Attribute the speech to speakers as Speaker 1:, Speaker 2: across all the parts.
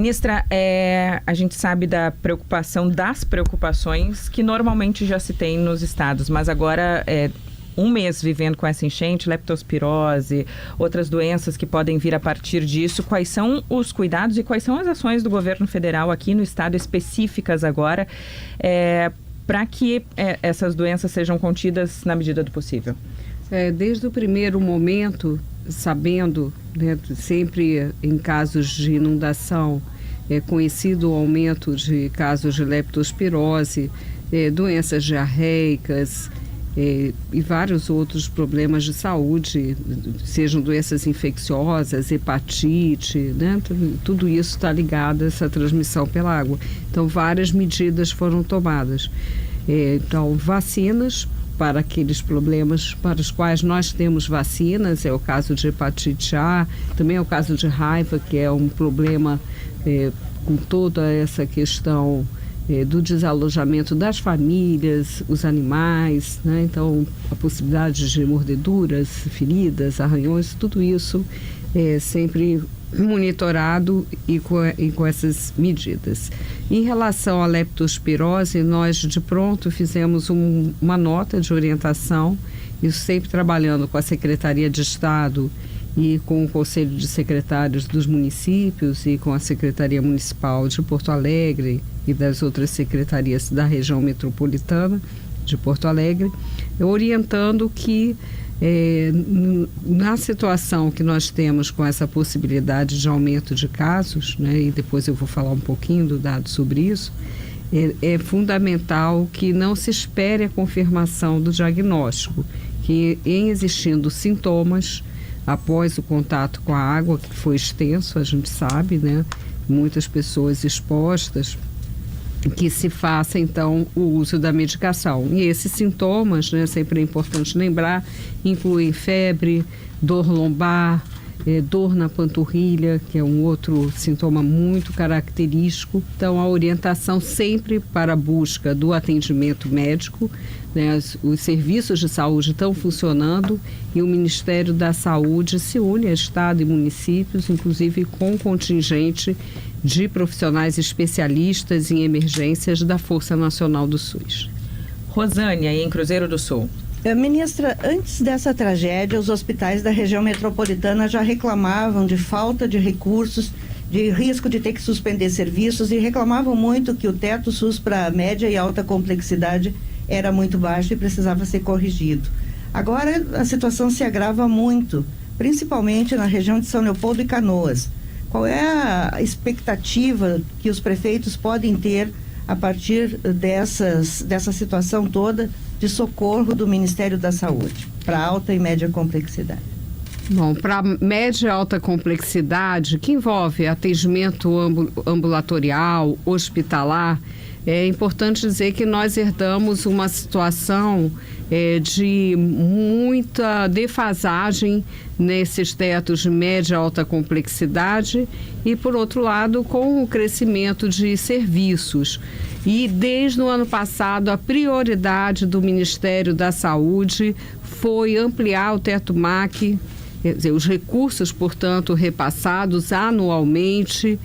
Speaker 1: Ministra, a gente sabe das preocupações que normalmente já se tem nos estados, mas agora um mês vivendo com essa enchente, leptospirose, outras doenças que podem vir a partir disso. Quais são os cuidados e quais são as ações do governo federal aqui no estado específicas agora para que essas doenças sejam contidas na medida do possível?
Speaker 2: Desde o primeiro momento, sabendo, né, sempre em casos de inundação, é conhecido o aumento de casos de leptospirose, doenças diarreicas e vários outros problemas de saúde, sejam doenças infecciosas, hepatite, né? Tudo isso está ligado a essa transmissão pela água. Então, várias medidas foram tomadas. Então, vacinas para aqueles problemas para os quais nós temos vacinas, é o caso de hepatite A, também é o caso de raiva, que é um problema com toda essa questão do desalojamento das famílias, os animais, né? Então a possibilidade de mordeduras, feridas, arranhões, tudo isso é sempre monitorado e com essas medidas. Em relação à leptospirose, nós de pronto fizemos uma nota de orientação, isso sempre trabalhando com a Secretaria de Estado e com o Conselho de Secretários dos municípios e com a Secretaria Municipal de Porto Alegre e das outras secretarias da região metropolitana de Porto Alegre, orientando que na situação que nós temos com essa possibilidade de aumento de casos, né, e depois eu vou falar um pouquinho do dado sobre isso, é fundamental que não se espere a confirmação do diagnóstico, que em existindo sintomas após o contato com a água, que foi extenso, a gente sabe, né, muitas pessoas expostas, que se faça, então, o uso da medicação. E esses sintomas, né, sempre é importante lembrar, incluem febre, dor lombar, dor na panturrilha, que é um outro sintoma muito característico. Então, a orientação sempre para a busca do atendimento médico, né, os serviços de saúde estão funcionando e o Ministério da Saúde se une a Estado e municípios, inclusive com contingente de profissionais especialistas em emergências da Força Nacional do SUS.
Speaker 1: Rosânia, em Cruzeiro do Sul.
Speaker 3: Ministra, antes dessa tragédia, os hospitais da região metropolitana já reclamavam de falta de recursos, de risco de ter que suspender serviços e reclamavam muito que o teto SUS para média e alta complexidade era muito baixo e precisava ser corrigido. Agora a situação se agrava muito, principalmente na região de São Leopoldo e Canoas. Qual é a expectativa que os prefeitos podem ter a partir dessa situação toda de socorro do Ministério da Saúde para alta e média complexidade?
Speaker 2: Bom, para média e alta complexidade, que envolve atendimento ambulatorial, hospitalar, é importante dizer que nós herdamos uma situação de muita defasagem nesses tetos de média e alta complexidade e, por outro lado, com o crescimento de serviços. E desde o ano passado, a prioridade do Ministério da Saúde foi ampliar o teto MAC, quer dizer, os recursos, portanto, repassados anualmente,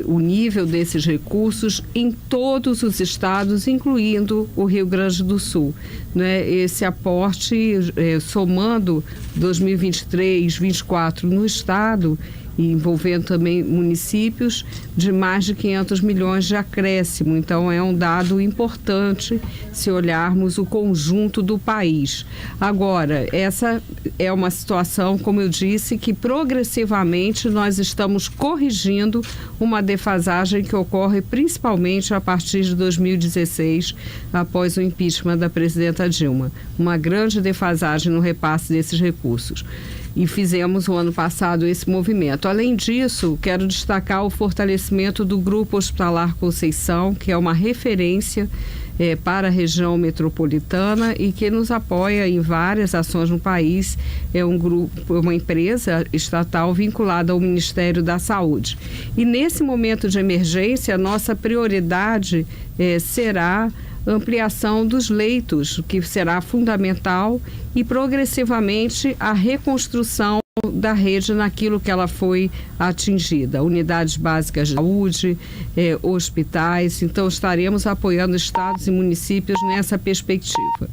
Speaker 2: o nível desses recursos em todos os estados, incluindo o Rio Grande do Sul. Né? Esse aporte, somando 2023, 2024 no estado, e envolvendo também municípios, de mais de 500 milhões de acréscimo. Então, é um dado importante se olharmos o conjunto do país. Agora, essa é uma situação, como eu disse, que progressivamente nós estamos corrigindo uma defasagem que ocorre principalmente a partir de 2016, após o impeachment da presidenta Dilma. Uma grande defasagem no repasse desses recursos. E fizemos o ano passado esse movimento. Além disso, quero destacar o fortalecimento do Grupo Hospitalar Conceição, que é uma referência para a região metropolitana e que nos apoia em várias ações no país. É um grupo, uma empresa estatal vinculada ao Ministério da Saúde. E nesse momento de emergência, nossa prioridade será ampliação dos leitos, que será fundamental, e progressivamente a reconstrução da rede naquilo que ela foi atingida, unidades básicas de saúde, hospitais. Então estaremos apoiando estados e municípios nessa perspectiva.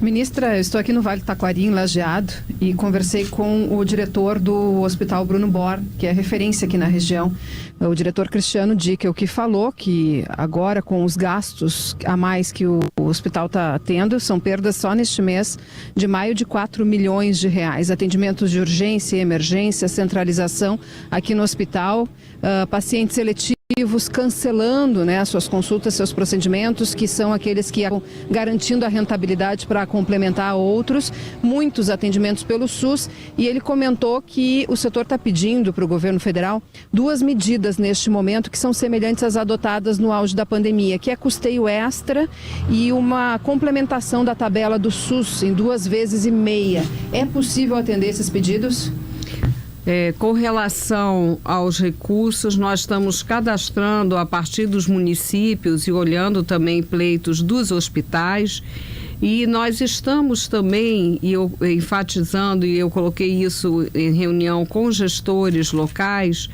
Speaker 4: Ministra, eu estou aqui no Vale do Taquari, em Lajeado, e conversei com o diretor do Hospital Bruno Born, que é referência aqui na região, o diretor Cristiano Dickel, que falou que agora, com os gastos a mais que o hospital está tendo, são perdas só neste mês de maio de 4 milhões de reais. Atendimentos de urgência e emergência, centralização aqui no hospital, pacientes seletivos cancelando, né, suas consultas, seus procedimentos, que são aqueles que acabam garantindo a rentabilidade para complementar outros, muitos atendimentos pelo SUS, e ele comentou que o setor está pedindo para o governo federal 2 medidas neste momento que são semelhantes às adotadas no auge da pandemia, que é custeio extra e uma complementação da tabela do SUS em 2,5 vezes. É possível atender esses pedidos?
Speaker 2: Com relação aos recursos, nós estamos cadastrando a partir dos municípios e olhando também pleitos dos hospitais. E nós estamos também, e eu enfatizando, e eu coloquei isso em reunião com gestores locais,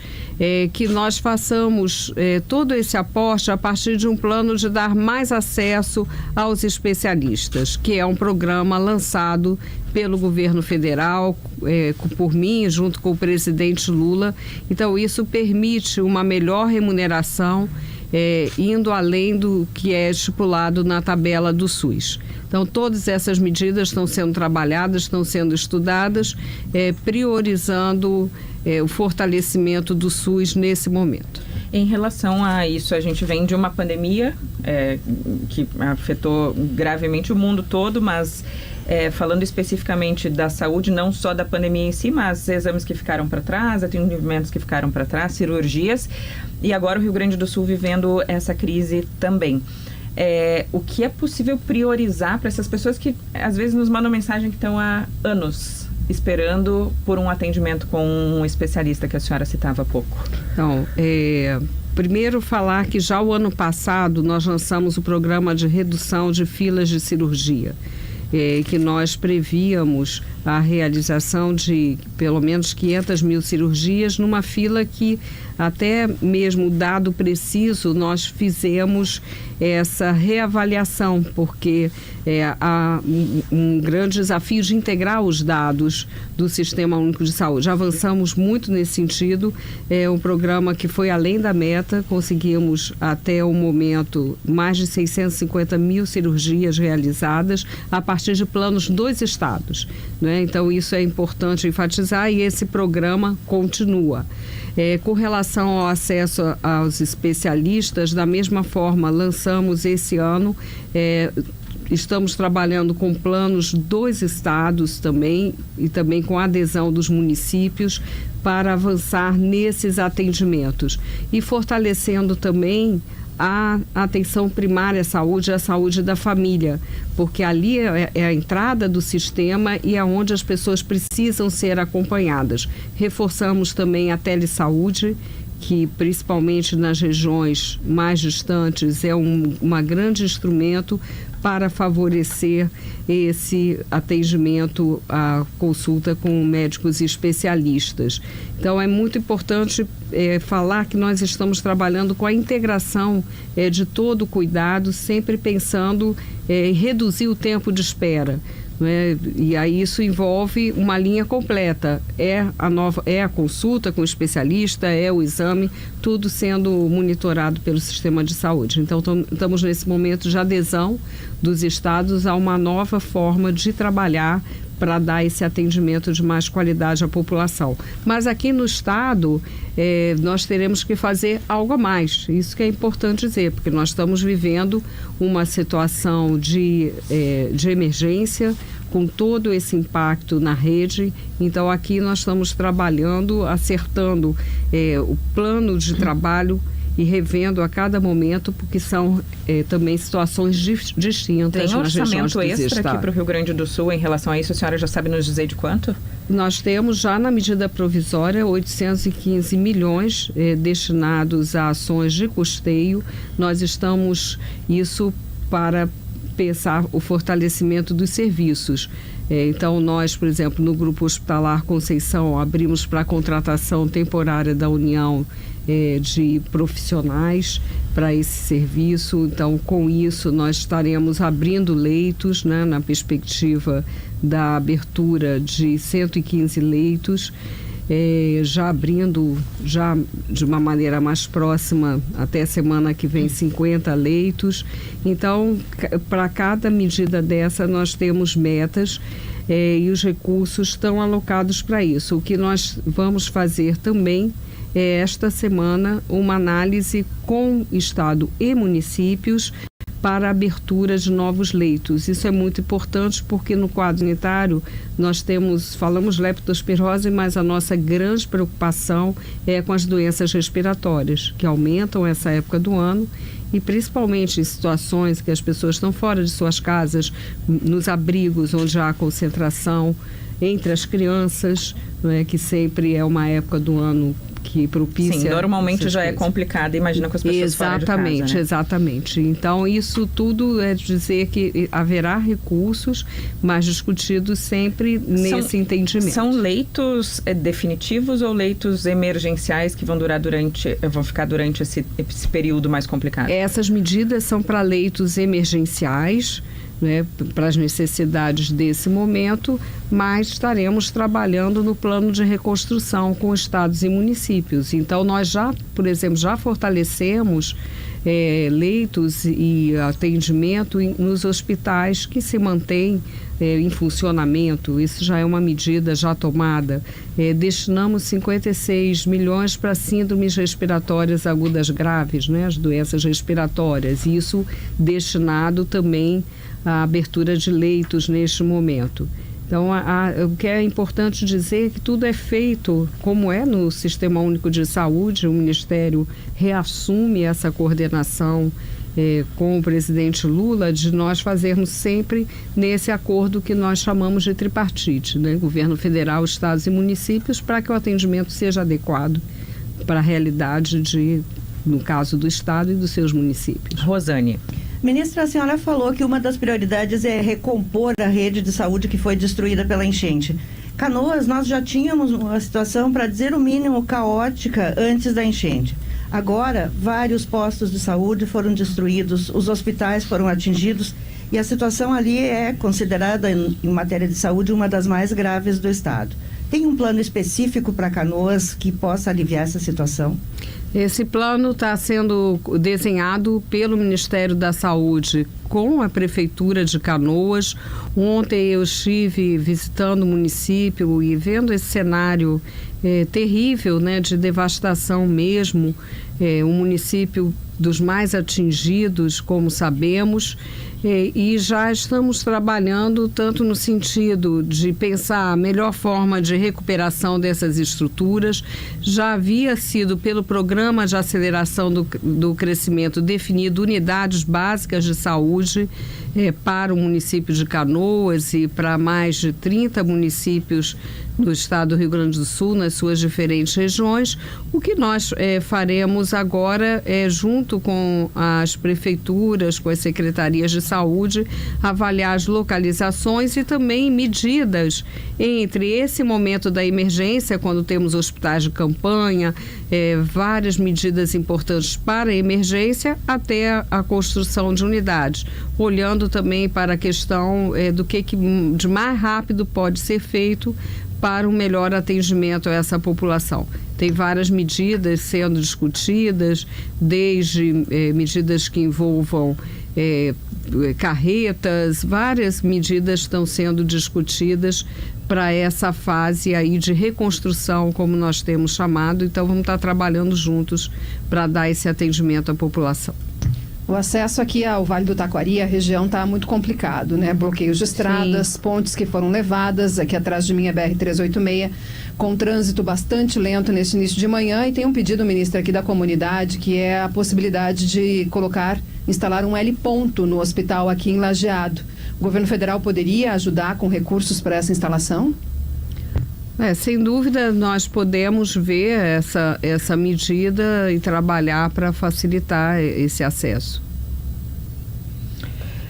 Speaker 2: que nós façamos todo esse aporte a partir de um plano de dar mais acesso aos especialistas, que é um programa lançado pelo governo federal, por mim, junto com o presidente Lula. Então, isso permite uma melhor remuneração, indo além do que é estipulado na tabela do SUS. Então, todas essas medidas estão sendo trabalhadas, estão sendo estudadas, priorizando o fortalecimento do SUS nesse momento.
Speaker 1: Em relação a isso, a gente vem de uma pandemia que afetou gravemente o mundo todo, mas falando especificamente da saúde, não só da pandemia em si, mas exames que ficaram para trás, atendimentos que ficaram para trás, cirurgias, e agora o Rio Grande do Sul vivendo essa crise também. O que é possível priorizar para essas pessoas que às vezes nos mandam mensagem que estão há anos esperando por um atendimento com um especialista que a senhora citava há pouco?
Speaker 2: Então, primeiro falar que já o ano passado nós lançamos o programa de redução de filas de cirurgia, que nós prevíamos a realização de pelo menos 500 mil cirurgias numa fila que até mesmo dado preciso nós fizemos essa reavaliação, porque há um grande desafio de integrar os dados do Sistema Único de Saúde. Já avançamos muito nesse sentido, é um programa que foi além da meta, conseguimos até o momento mais de 650 mil cirurgias realizadas a partir de planos dos estados, né? Então isso é importante enfatizar e esse programa continua. Com relação ao acesso aos especialistas, da mesma forma, lançamos esse ano, estamos trabalhando com planos dos estados também e também com a adesão dos municípios para avançar nesses atendimentos e fortalecendo também a atenção primária à saúde, a saúde da família, porque ali é a entrada do sistema e é onde as pessoas precisam ser acompanhadas. Reforçamos também a telesaúde, que principalmente nas regiões mais distantes é um grande instrumento para favorecer esse atendimento, a consulta com médicos especialistas. Então, é muito importante falar que nós estamos trabalhando com a integração de todo o cuidado, sempre pensando em reduzir o tempo de espera. E aí isso envolve uma linha completa, a consulta com o especialista, o exame, tudo sendo monitorado pelo sistema de saúde. Então estamos nesse momento de adesão dos estados a uma nova forma de trabalhar para dar esse atendimento de mais qualidade à população. Mas aqui no estado, nós teremos que fazer algo a mais. Isso que é importante dizer, porque nós estamos vivendo uma situação de emergência, com todo esse impacto na rede. Então, aqui nós estamos trabalhando, acertando o plano de trabalho e revendo a cada momento, porque são também situações distintas nas regiões do estado. Tem orçamento extra
Speaker 1: aqui para o Rio Grande do Sul em relação a isso? A senhora já sabe nos dizer de quanto?
Speaker 2: Nós temos já na medida provisória 815 milhões destinados a ações de custeio. Nós estamos, isso para pensar o fortalecimento dos serviços. Então, nós, por exemplo, no Grupo Hospitalar Conceição, abrimos para a contratação temporária da União de profissionais para esse serviço. Então, com isso, nós estaremos abrindo leitos, né, na perspectiva da abertura de 115 leitos, já abrindo já de uma maneira mais próxima, até semana que vem, 50 leitos. Então, para cada medida dessa, nós temos metas e os recursos estão alocados para isso. O que nós vamos fazer também esta semana uma análise com Estado e municípios para a abertura de novos leitos. Isso é muito importante porque no quadro sanitário nós falamos leptospirose, mas a nossa grande preocupação é com as doenças respiratórias, que aumentam essa época do ano, e principalmente em situações que as pessoas estão fora de suas casas, nos abrigos onde há concentração entre as crianças, né, que sempre é uma época do ano que propicia...
Speaker 1: Sim, normalmente já é complicado, imagina com as pessoas fora de casa, né?
Speaker 2: Exatamente. Então, isso tudo é dizer que haverá recursos, mas discutidos sempre nesse entendimento.
Speaker 1: São leitos definitivos ou leitos emergenciais que vão ficar durante esse período mais complicado?
Speaker 2: Essas medidas são para leitos emergenciais, né, para as necessidades desse momento, mas estaremos trabalhando no plano de reconstrução com estados e municípios. Então, nós já, por exemplo, já fortalecemos leitos e atendimento nos hospitais que se mantêm em funcionamento. Isso já é uma medida já tomada. Destinamos 56 milhões para síndromes respiratórias agudas graves, né, as doenças respiratórias. Isso destinado também à abertura de leitos neste momento. Então, o que é importante dizer é que tudo é feito, como é no Sistema Único de Saúde. O Ministério reassume essa coordenação com o presidente Lula, de nós fazermos sempre nesse acordo que nós chamamos de tripartite, né? Governo federal, estados e municípios, para que o atendimento seja adequado para a realidade no caso do estado e dos seus municípios.
Speaker 1: Rosane.
Speaker 3: Ministra, a senhora falou que uma das prioridades é recompor a rede de saúde que foi destruída pela enchente. Canoas, nós já tínhamos uma situação, para dizer o mínimo, caótica antes da enchente. Agora, vários postos de saúde foram destruídos, os hospitais foram atingidos e a situação ali é considerada, em matéria de saúde, uma das mais graves do estado. Tem um plano específico para Canoas que possa aliviar essa situação?
Speaker 2: Esse plano está sendo desenhado pelo Ministério da Saúde com a Prefeitura de Canoas. Ontem eu estive visitando o município e vendo esse cenário terrível, né, de devastação mesmo. Um município dos mais atingidos, como sabemos, e já estamos trabalhando tanto no sentido de pensar a melhor forma de recuperação dessas estruturas. Já havia sido, pelo Programa de Aceleração do Crescimento, definido unidades básicas de saúde para o município de Canoas e para mais de 30 municípios do estado do Rio Grande do Sul, nas suas diferentes regiões. O que nós faremos agora junto com as prefeituras, com as secretarias de saúde, avaliar as localizações e também medidas entre esse momento da emergência, quando temos hospitais de campanha, várias medidas importantes para a emergência, até a construção de unidades, olhando também para a questão do que de mais rápido pode ser feito para um melhor atendimento a essa população. Tem várias medidas sendo discutidas, desde medidas que envolvam carretas, várias medidas estão sendo discutidas para essa fase aí de reconstrução, como nós temos chamado. Então, vamos estar trabalhando juntos para dar esse atendimento à população.
Speaker 4: O acesso aqui ao Vale do Taquari, a região está muito complicado, né? Bloqueios de estradas, sim, pontes que foram levadas, aqui atrás de mim é BR-386, com trânsito bastante lento nesse início de manhã, e tem um pedido, ministra, aqui da comunidade, que é a possibilidade de instalar um L-ponto no hospital aqui em Lajeado. O governo federal poderia ajudar com recursos para essa instalação?
Speaker 2: Sem dúvida, nós podemos ver essa medida e trabalhar para facilitar esse acesso.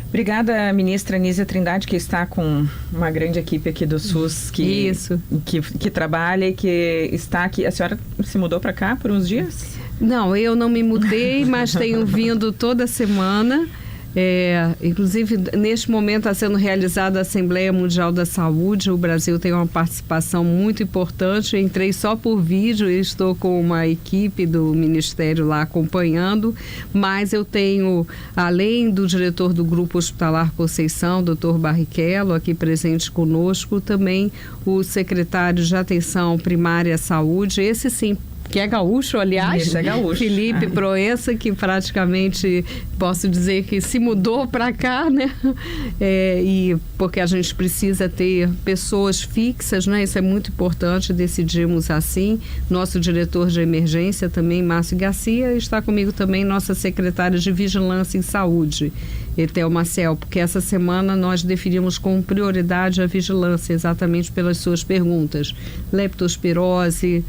Speaker 1: Obrigada, ministra Nízia Trindade, que está com uma grande equipe aqui do SUS que trabalha e que está aqui. A senhora se mudou para cá por uns dias?
Speaker 2: Não, eu não me mudei, mas tenho vindo toda semana. Inclusive, neste momento está sendo realizada a Assembleia Mundial da Saúde. O Brasil tem uma participação muito importante. Eu entrei só por vídeo e estou com uma equipe do Ministério lá acompanhando, mas eu tenho, além do diretor do Grupo Hospitalar Conceição, Dr. Barrichello, aqui presente conosco, também o secretário de Atenção Primária à Saúde, esse sim, que é gaúcho, aliás.
Speaker 1: Esse é gaúcho.
Speaker 2: Felipe Proença, que praticamente posso dizer que se mudou para cá, né? E porque a gente precisa ter pessoas fixas, né? Isso é muito importante, decidimos assim. Nosso diretor de emergência também, Márcio Garcia, está comigo também nossa secretária de Vigilância em Saúde, Etel Marcel, porque essa semana nós definimos com prioridade a vigilância, exatamente pelas suas perguntas. Leptospirose,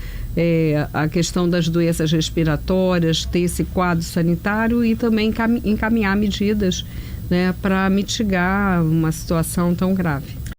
Speaker 2: a questão das doenças respiratórias, ter esse quadro sanitário e também encaminhar medidas, né, para mitigar uma situação tão grave.